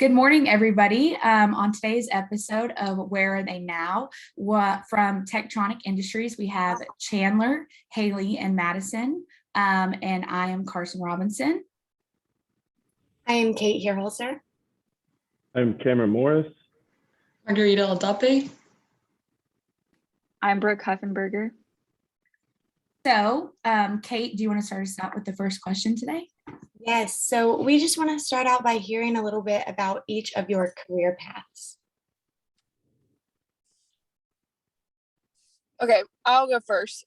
Good morning, everybody. On today's episode of Where Are They Now? From Techtronic Industries, we have Chandler, Hailey, and Madison. And I am Karsyn Robinson. I am Kate Hierholzer. I'm Cameron Morris. Margarita Aldape. I'm Brooke Huffenberger. So, Kate, do you want to start us out with the first question today? Yes, so we just want to start out by hearing a little bit about each of your career paths. Okay, I'll go first.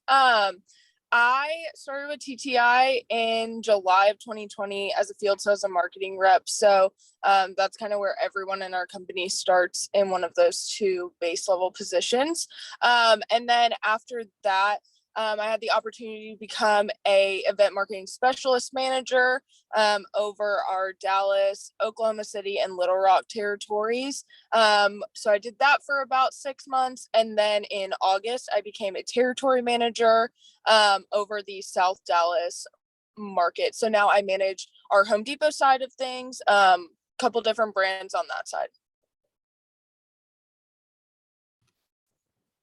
I started with TTI in July of 2020 as a field sales and marketing rep. So that's kind of where everyone in our company starts in one of those two base level positions. And then after that, I had the opportunity to become a event marketing specialist manager over our Dallas, Oklahoma City, and Little Rock territories. So I did that for about 6 months. And then in August, I became a territory manager over the South Dallas market. So now I manage our Home Depot side of things, couple different brands on that side.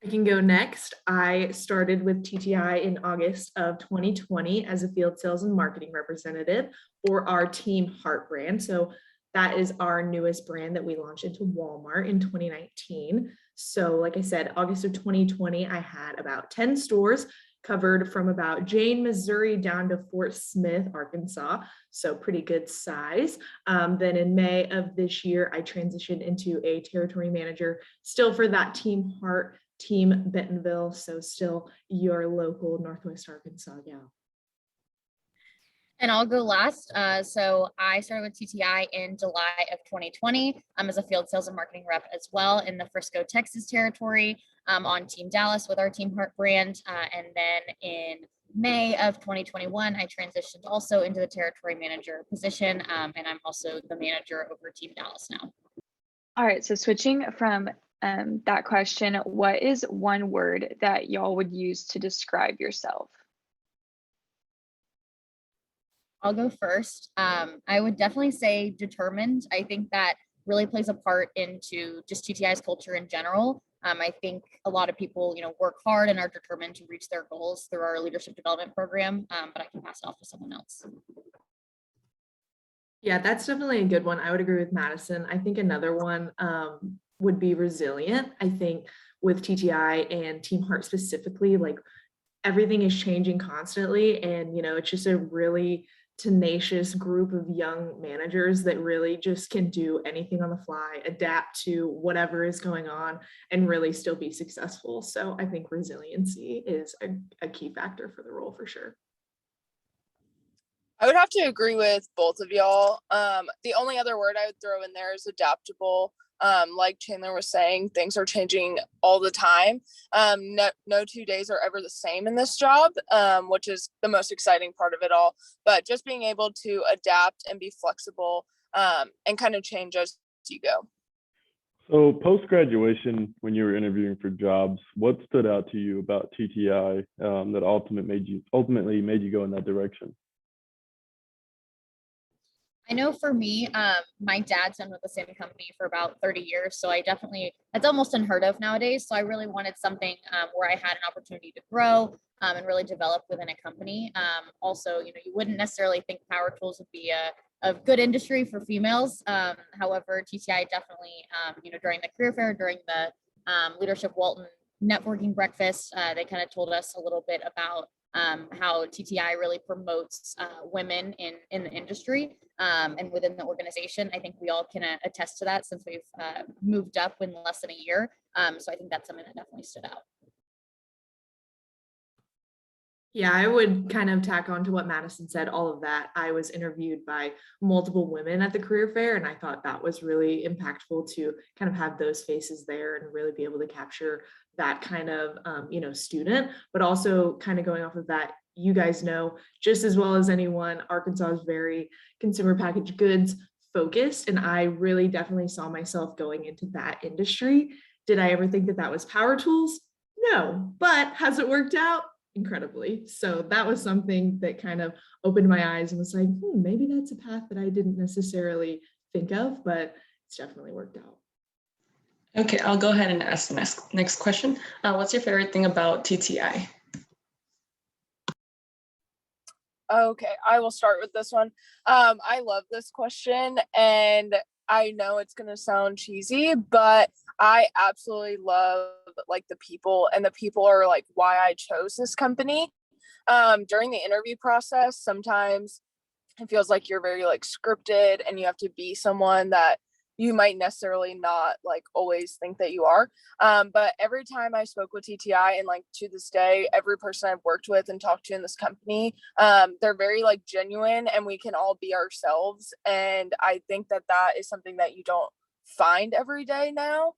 I can go next. I started with TTI in August of 2020 as a field sales and marketing representative for our Team Heart brand. So that is our newest brand that we launched into Walmart in 2019. So like I said, August of 2020, I had about 10 stores covered from about Jane, Missouri down to Fort Smith, Arkansas. So pretty good size. Then in May of this year, I transitioned into a territory manager still for that Team Heart Team Bentonville, so still your local Northwest Arkansas gal. And I'll go last. So I started with TTI in July of 2020 as a field sales and marketing rep as well in the Frisco, Texas territory on Team Dallas with our Team Heart brand. And then in May of 2021, I transitioned also into the territory manager position. And I'm also the manager over Team Dallas now. All right, so switching from that question, what is one word that y'all would use to describe yourself? I'll go first. I would definitely say determined. I think that really plays a part into just TTI's culture in general. I think a lot of people, work hard and are determined to reach their goals through our leadership development program, but I can pass it off to someone else. Yeah, that's definitely a good one. I would agree with Madison. I think another one would be resilient. I think with TTI and Team Heart specifically, like everything is changing constantly. And, it's just a really tenacious group of young managers that really just can do anything on the fly, adapt to whatever is going on, and really still be successful. So I think resiliency is a key factor for the role for sure. I would have to agree with both of y'all. The only other word I would throw in there is adaptable. Like Chandler was saying, things are changing all the time. No 2 days are ever the same in this job, which is the most exciting part of it all. But just being able to adapt and be flexible and kind of change as you go. So post-graduation, when you were interviewing for jobs, what stood out to you about TTI that ultimately made you go in that direction? I know for me, my dad's been with the same company for about 30 years. So it's almost unheard of nowadays. So I really wanted something where I had an opportunity to grow and really develop within a company. Also, you wouldn't necessarily think power tools would be a good industry for females. However, TTI definitely, during the career fair, during the Leadership Walton networking breakfast, they kind of told us a little bit about how TTI really promotes women in the industry and within the organization. I think we all can attest to that since we've moved up in less than a year. So I think that's something that definitely stood out. Yeah, I would kind of tack on to what Madison said, all of that. I was interviewed by multiple women at the career fair, and I thought that was really impactful to kind of have those faces there and really be able to capture that kind of, student, but also kind of going off of that, you guys know just as well as anyone, Arkansas is very consumer packaged goods focused, and I really definitely saw myself going into that industry. Did I ever think that that was power tools? No, but has it worked out? Incredibly. So that was something that kind of opened my eyes and was like, maybe that's a path that I didn't necessarily think of, but it's definitely worked out. Okay, I'll go ahead and ask the next question. What's your favorite thing about TTI? Okay, I will start with this one. I love this question, and I know it's gonna sound cheesy, but I absolutely love like the people, and the people are like why I chose this company. During the interview process, sometimes it feels like you're very like scripted and you have to be someone that you might necessarily not like always think that you are. But every time I spoke with TTI, and like to this day, every person I've worked with and talked to in this company, they're very like genuine, and we can all be ourselves. And I think that that is something that you don't find every day now,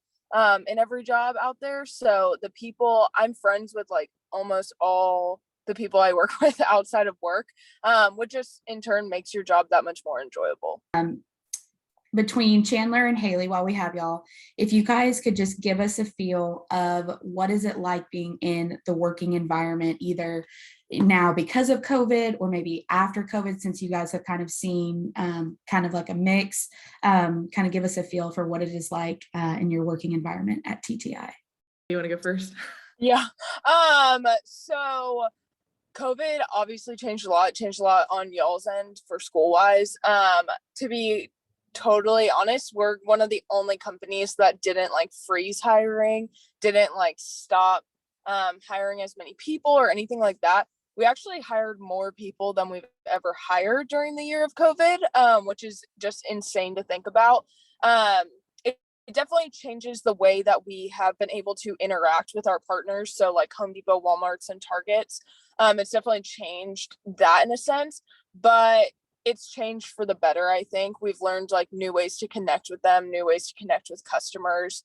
in every job out there. So the people, I'm friends with like almost all the people I work with outside of work, which just in turn makes your job that much more enjoyable. Between Chandler and Hailey, while we have y'all, if you guys could just give us a feel of what is it like being in the working environment, either now because of COVID or maybe after COVID, since you guys have kind of seen kind of like a mix, kind of give us a feel for what it is like in your working environment at TTI. You want to go first? Yeah. So COVID obviously changed a lot on y'all's end for school wise. To be totally honest, we're one of the only companies that didn't like freeze hiring, didn't like stop hiring as many people or anything like that. We actually hired more people than we've ever hired during the year of COVID, which is just insane to think about. It definitely changes the way that we have been able to interact with our partners. So like Home Depot, Walmarts, and Targets. It's definitely changed that in a sense, but it's changed for the better. I think we've learned like new ways to connect with them, new ways to connect with customers.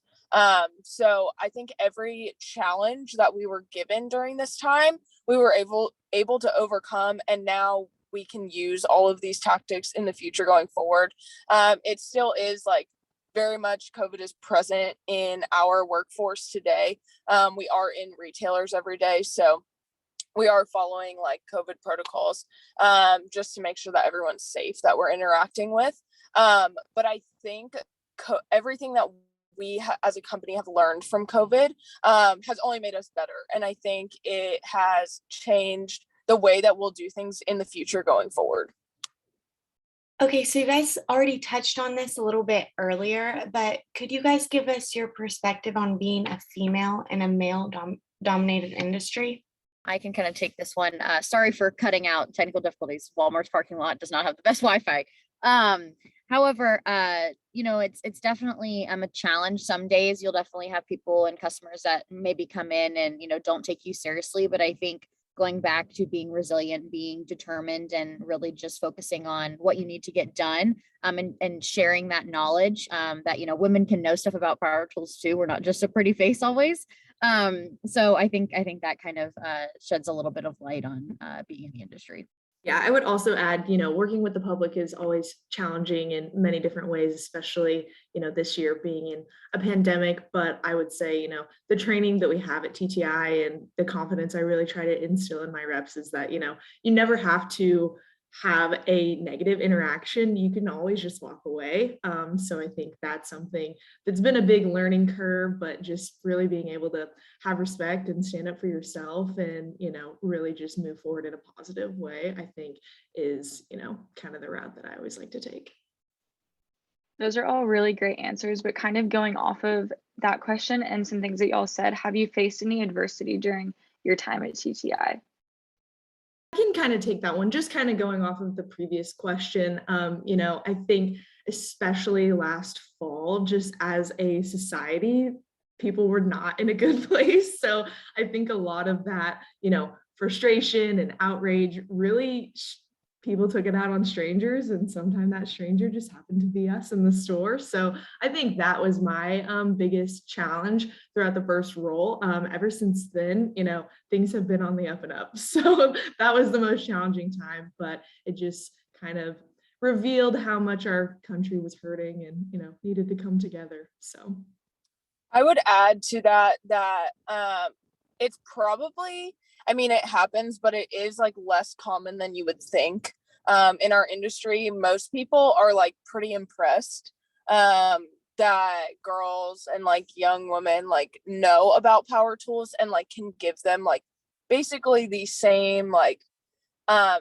So I think every challenge that we were given during this time, we were able to overcome, and now we can use all of these tactics in the future going forward. It still is like very much COVID is present in our workforce today. We are in retailers every day, so we are following like COVID protocols, just to make sure that everyone's safe that we're interacting with. But I think everything that we as a company have learned from COVID has only made us better. And I think it has changed the way that we'll do things in the future going forward. Okay, so you guys already touched on this a little bit earlier, but could you guys give us your perspective on being a female in a male dominated industry? I can kind of take this one. Sorry for cutting out technical difficulties. Walmart's parking lot does not have the best Wi-Fi. However, it's definitely a challenge. Some days you'll definitely have people and customers that maybe come in and, don't take you seriously. But I think going back to being resilient, being determined, and really just focusing on what you need to get done, and sharing that knowledge, that, women can know stuff about power tools too. We're not just a pretty face always. So I think that kind of sheds a little bit of light on being in the industry. Yeah, I would also add, working with the public is always challenging in many different ways, especially, this year being in a pandemic. But I would say, the training that we have at TTI and the confidence I really try to instill in my reps is that, you never have to have a negative interaction. You can always just walk away. So I think that's something that's been a big learning curve, but just really being able to have respect and stand up for yourself and, really just move forward in a positive way, I think is, kind of the route that I always like to take. Those are all really great answers, but kind of going off of that question and some things that y'all said, have you faced any adversity during your time at TTI? I can kind of take that one, just kind of going off of the previous question. I think especially last fall, just as a society, people were not in a good place. So I think a lot of that, frustration and outrage really people took it out on strangers, and sometimes that stranger just happened to be us in the store. So I think that was my biggest challenge throughout the first role. Ever since then, things have been on the up and up. So that was the most challenging time, but it just kind of revealed how much our country was hurting and, needed to come together. So I would add to that it's probably, it happens, but it is like less common than you would think. in our industry, most people are like pretty impressed that girls and like young women like know about power tools and like can give them like basically the same like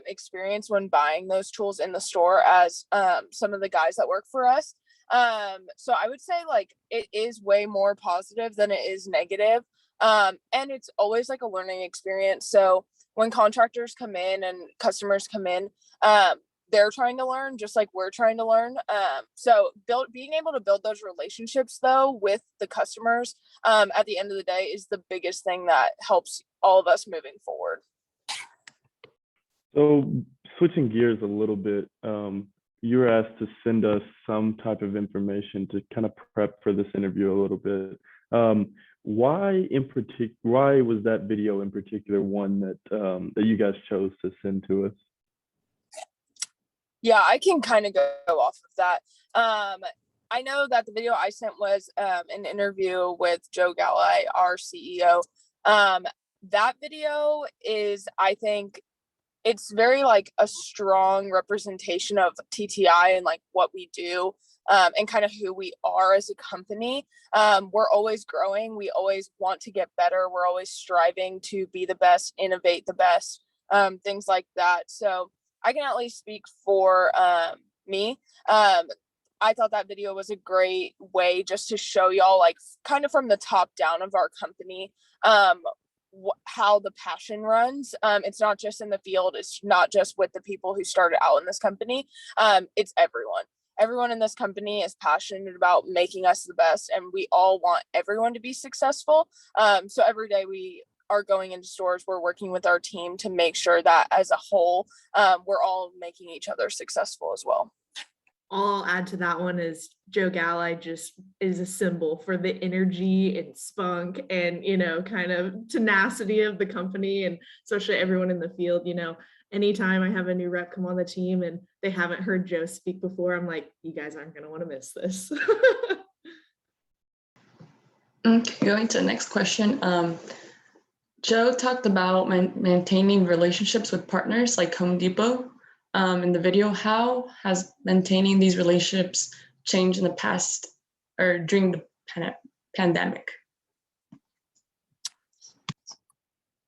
experience when buying those tools in the store as some of the guys that work for us. So I would say like it is way more positive than it is negative. And it's always like a learning experience. So when contractors come in and customers come in, they're trying to learn just like we're trying to learn. So being able to build those relationships though with the customers at the end of the day is the biggest thing that helps all of us moving forward. So switching gears a little bit, you were asked to send us some type of information to kind of prep for this interview a little bit. Why was that video in particular one that you guys chose to send to us? Yeah, I can kind of go off of that. I know that the video I sent was an interview with Joe Galli, our CEO. That video is, I think, it's very like a strong representation of TTI and like what we do and kind of who we are as a company. We're always growing. We always want to get better. We're always striving to be the best, innovate the best, things like that. So I can at least speak for me. I thought that video was a great way just to show y'all like kind of from the top down of our company, how the passion runs. It's not just in the field. It's not just with the people who started out in this company. It's everyone in this company is passionate about making us the best, and we all want everyone to be successful. So every day we are going into stores, we're working with our team to make sure that as a whole, we're all making each other successful as well. All I'll add to that one is Joe Galli just is a symbol for the energy and spunk and, kind of tenacity of the company, and especially everyone in the field. Anytime I have a new rep come on the team and they haven't heard Joe speak before, I'm like, you guys aren't going to want to miss this. Okay, going to the next question. Joe talked about maintaining relationships with partners like Home Depot. In the video, how has maintaining these relationships changed in the past or during the pandemic?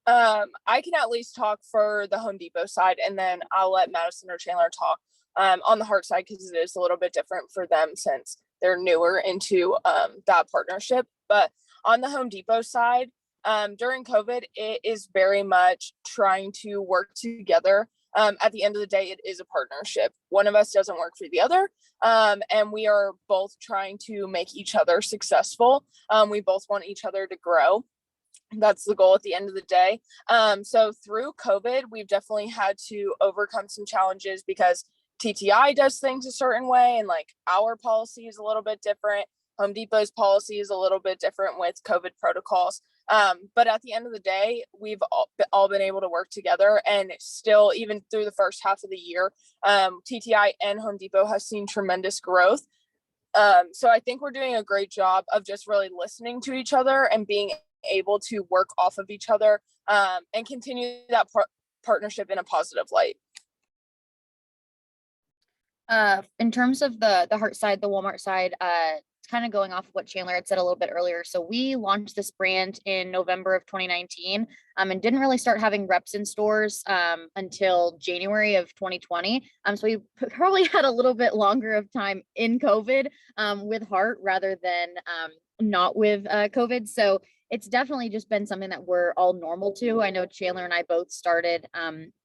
I can at least talk for the Home Depot side, and then I'll let Madison or Chandler talk on the Hart side, because it is a little bit different for them since they're newer into that partnership. But on the Home Depot side, during COVID, it is very much trying to work together. At the end of the day, it is a partnership. One of us doesn't work for the other, and we are both trying to make each other successful. We both want each other to grow. That's the goal at the end of the day. So through COVID, we've definitely had to overcome some challenges because TTI does things a certain way, and like our policy is a little bit different. Home Depot's policy is a little bit different with COVID protocols. But at the end of the day, we've all been able to work together, and still, even through the first half of the year, TTI and Home Depot has seen tremendous growth. So I think we're doing a great job of just really listening to each other and being able to work off of each other and continue that partnership in a positive light. In terms of the Hart side, the Walmart side, it's kind of going off of what Chandler had said a little bit earlier. So we launched this brand in November of 2019 and didn't really start having reps in stores until January of 2020. So we probably had a little bit longer of time in COVID with Hart rather than not with COVID. So it's definitely just been something that we're all normal to. I know Chandler and I both started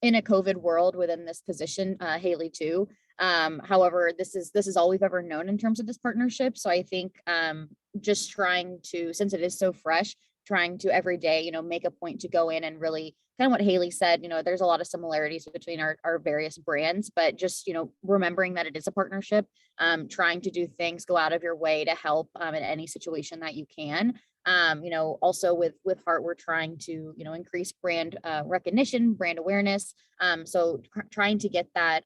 in a COVID world within this position, Hailey too. However, this is all we've ever known in terms of this partnership. So I think just trying to, since it is so fresh, trying to every day, make a point to go in and really kind of what Hailey said, there's a lot of similarities between our various brands, but just, remembering that it is a partnership, trying to do things, go out of your way to help in any situation that you can. Also with Hart, we're trying to, increase brand recognition, brand awareness. So trying to get that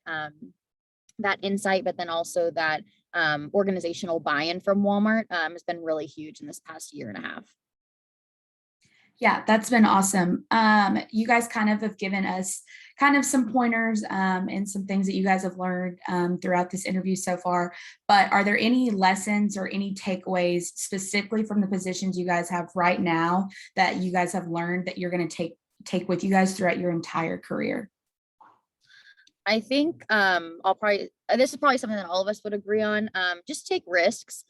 insight, but then also that organizational buy-in from Walmart has been really huge in this past year and a half. Yeah, that's been awesome. You guys kind of have given us kind of some pointers and some things that you guys have learned throughout this interview so far. But are there any lessons or any takeaways specifically from the positions you guys have right now that you guys have learned that you're going to take with you guys throughout your entire career? I think this is probably something that all of us would agree on. Just take risks.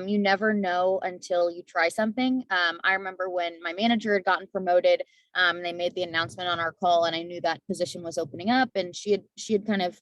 You never know until you try something. I remember when my manager had gotten promoted, they made the announcement on our call, and I knew that position was opening up, and she had kind of,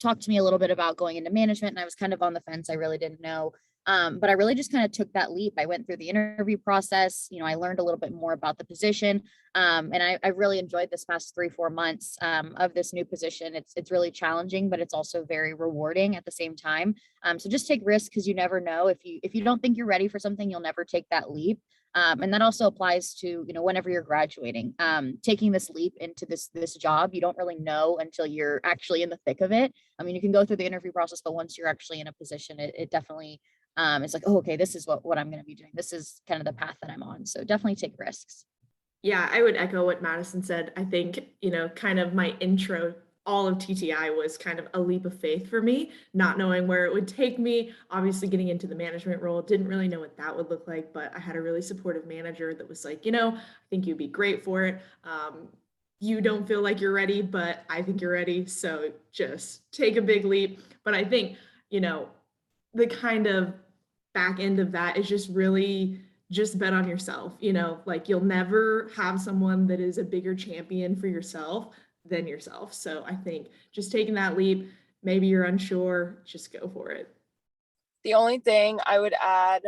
talked to me a little bit about going into management, and I was kind of on the fence. I really didn't know. But I really just kind of took that leap. I went through the interview process. I learned a little bit more about the position. And I really enjoyed this past 3-4 months of this new position. It's really challenging, but it's also very rewarding at the same time. So just take risks, because you never know. If you don't think you're ready for something, you'll never take that leap. And that also applies to, whenever you're graduating, taking this leap into this job. You don't really know until you're actually in the thick of it. I mean, you can go through the interview process, but once you're actually in a position, it definitely, it's like, oh, okay, this is what I'm going to be doing. This is kind of the path that I'm on. So definitely take risks. Yeah, I would echo what Madison said. I think, kind of my intro, all of TTI was kind of a leap of faith for me, not knowing where it would take me. Obviously, getting into the management role, didn't really know what that would look like, but I had a really supportive manager that was like, I think you'd be great for it. You don't feel like you're ready, but I think you're ready. So just take a big leap. But I think, the kind of back end of that is just really just bet on yourself. Like, you'll never have someone that is a bigger champion for yourself than yourself. So I think just taking that leap, maybe you're unsure, just go for it. The only thing I would add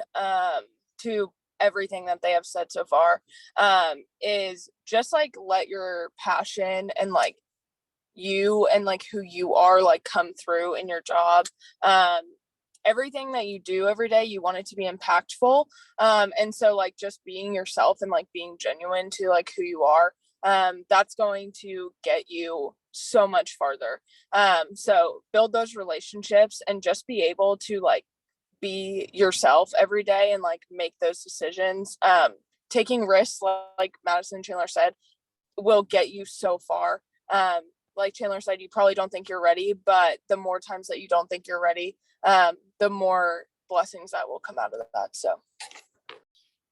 to everything that they have said so far is just like let your passion and like you and like who you are like come through in your job. Everything that you do every day, you want it to be impactful. And so like just being yourself and like being genuine to like who you are, that's going to get you so much farther. So build those relationships and just be able to like be yourself every day and like make those decisions. Taking risks, like Madison and Chandler said, will get you so far. Like Chandler said, you probably don't think you're ready, but the more times that you don't think you're ready, the more blessings that will come out of that. So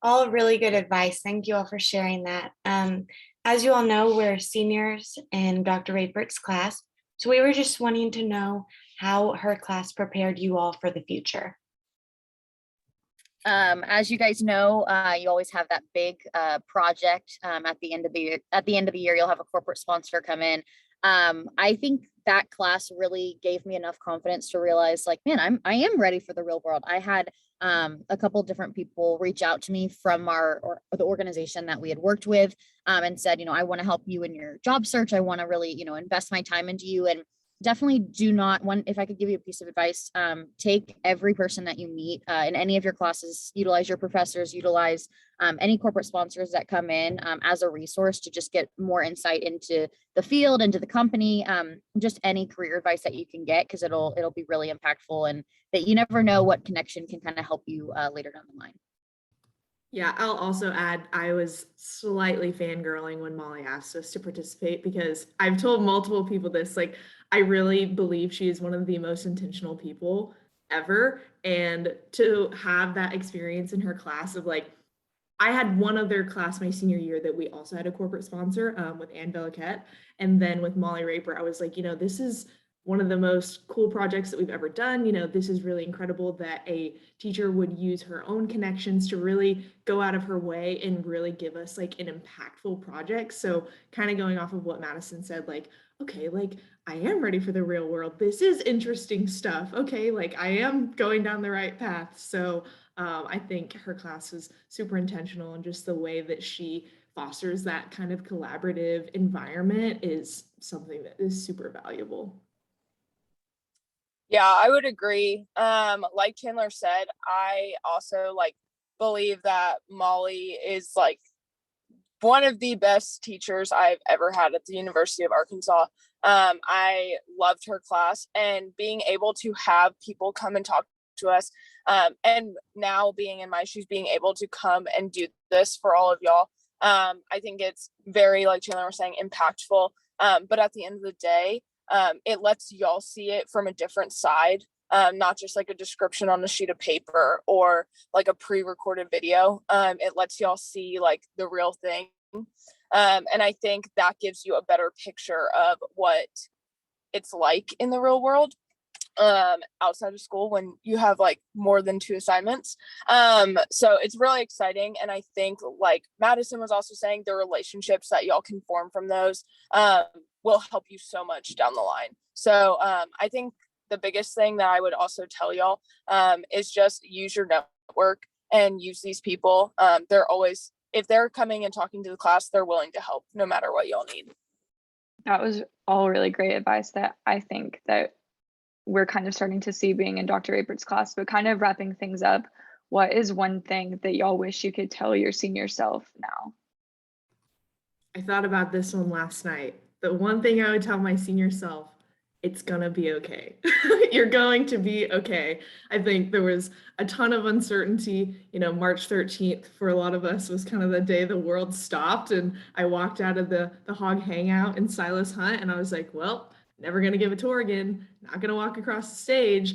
All really good advice. Thank you all for sharing that. As you all know, we're seniors in Dr. Raybert's class. So we were just wanting to know how her class prepared you all for the future. As you guys know, you always have that big project at the end of the year. At the end of the year, you'll have a corporate sponsor come in. I think that class really gave me enough confidence to realize, like, man, I am ready for the real world. I had a couple different people reach out to me from the organization that we had worked with, and said, I want to help you in your job search. I want to really, invest my time into you. And definitely do not, if I could give you a piece of advice, take every person that you meet in any of your classes, utilize your professors, utilize any corporate sponsors that come in as a resource to just get more insight into the field, into the company, just any career advice that you can get, because it'll be really impactful, and that you never know what connection can kind of help you later down the line. Yeah, I'll also add, I was slightly fangirling when Molly asked us to participate, because I've told multiple people this, like, I really believe she is one of the most intentional people ever. And to have that experience in her class of like, I had one other class my senior year that we also had a corporate sponsor with Anne Belliquette. And then with Molly Raper, I was like, this is one of the most cool projects that we've ever done. This is really incredible that a teacher would use her own connections to really go out of her way and really give us like an impactful project. So kind of going off of what Madison said, like, okay, like I am ready for the real world. This is interesting stuff. Okay, like I am going down the right path. So I think her class was super intentional, and just the way that she fosters that kind of collaborative environment is something that is super valuable. Yeah, I would agree. Like Chandler said, I also like believe that Molly is like one of the best teachers I've ever had at the University of Arkansas. I loved her class, and being able to have people come and talk to us, and now being in my shoes, being able to come and do this for all of y'all, I think it's very, like Chandler was saying, impactful. But at the end of the day, it lets y'all see it from a different side, not just like a description on a sheet of paper or like a pre-recorded video. It lets y'all see like the real thing. And I think that gives you a better picture of what it's like in the real world, outside of school when you have like more than 2 assignments. So it's really exciting. And I think, like Madison was also saying, the relationships that y'all can form from those will help you so much down the line. So I think the biggest thing that I would also tell y'all is just use your network and use these people. They're always, if they're coming and talking to the class, they're willing to help no matter what y'all need. That was all really great advice that I think that we're kind of starting to see being in Dr. Rapert's class. But kind of wrapping things up, what is one thing that y'all wish you could tell your senior self now? I thought about this one last night. The one thing I would tell my senior self, it's gonna be okay. You're going to be okay. I think there was a ton of uncertainty. March 13th for a lot of us was kind of the day the world stopped, and I walked out of the Hog Hangout in Silas Hunt, and I was like, well, never gonna give a tour again, not gonna walk across the stage.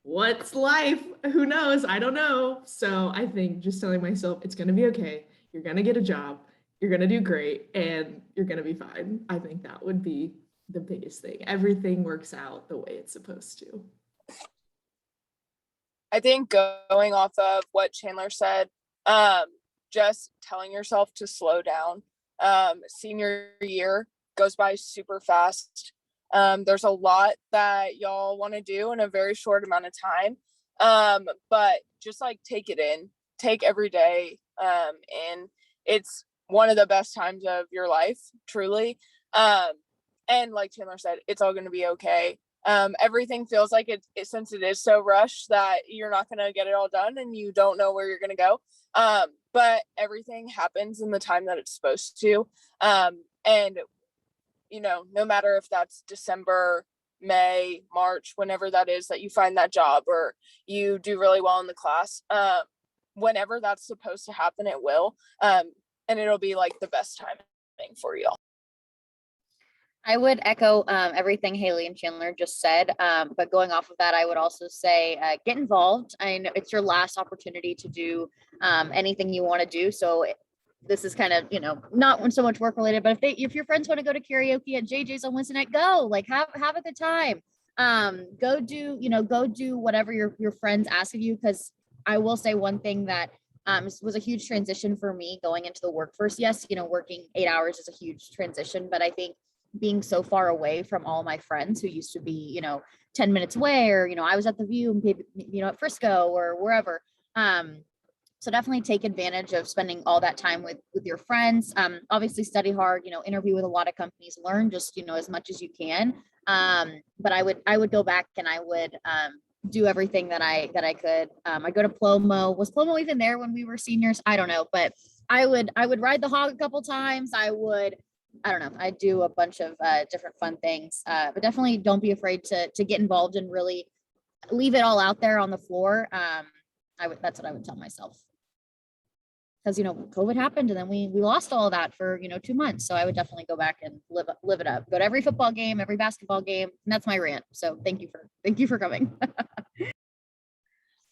What's life? Who knows? I don't know. So I think just telling myself it's gonna be okay. You're gonna get a job, you're gonna do great, and you're gonna be fine. I think that would be the biggest thing. Everything works out the way it's supposed to. I think going off of what Chandler said, just telling yourself to slow down. Senior year goes by super fast. There's a lot that y'all want to do in a very short amount of time. But just like take it in, take every day in. It's one of the best times of your life, truly. And like Chandler said, it's all going to be okay. Everything feels like it, since it is so rushed that you're not going to get it all done and you don't know where you're going to go. But everything happens in the time that it's supposed to. And no matter if that's December, May, March, whenever that is that you find that job or you do really well in the class, whenever that's supposed to happen, it will. And it'll be like the best timing for y'all. I would echo everything Hailey and Chandler just said, but going off of that, I would also say get involved. I know it's your last opportunity to do anything you want to do. So this is kind of, not so much work related, but if your friends want to go to karaoke at JJ's on Wednesday night, go, like have a good time. Go do whatever your friends ask of you. Because I will say one thing that was a huge transition for me going into the workforce. Yes, working 8 hours is a huge transition, but I think being so far away from all my friends who used to be, 10 minutes away, or, I was at the View, at Frisco or wherever. So definitely take advantage of spending all that time with your friends. Obviously study hard, interview with a lot of companies, learn just, as much as you can. But I would go back and I would do everything that I could. I go to Plomo. Was Plomo even there when we were seniors? I don't know, but I would ride the hog a couple times. I don't know. I do a bunch of different fun things, but definitely don't be afraid to get involved and really leave it all out there on the floor. That's what I would tell myself. Because, COVID happened and then we lost all of that for, 2 months. So I would definitely go back and live it up. Go to every football game, every basketball game. And that's my rant. So thank you for coming.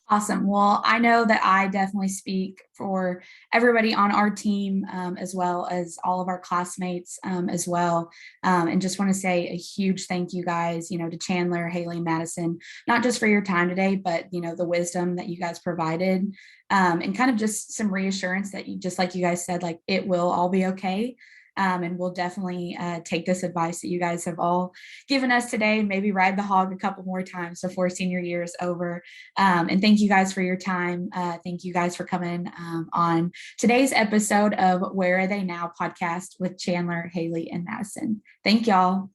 Awesome. Well, I know that I definitely speak for everybody on our team, as well as all of our classmates as well. And just want to say a huge thank you guys, to Chandler, Hailey, Madison, not just for your time today, but, the wisdom that you guys provided, and kind of just some reassurance that just like you guys said, like it will all be okay. And we'll definitely take this advice that you guys have all given us today, and maybe ride the hog a couple more times before senior year is over. And thank you guys for your time. Thank you guys for coming on today's episode of Where Are They Now podcast with Chandler, Hailey, and Madison. Thank y'all.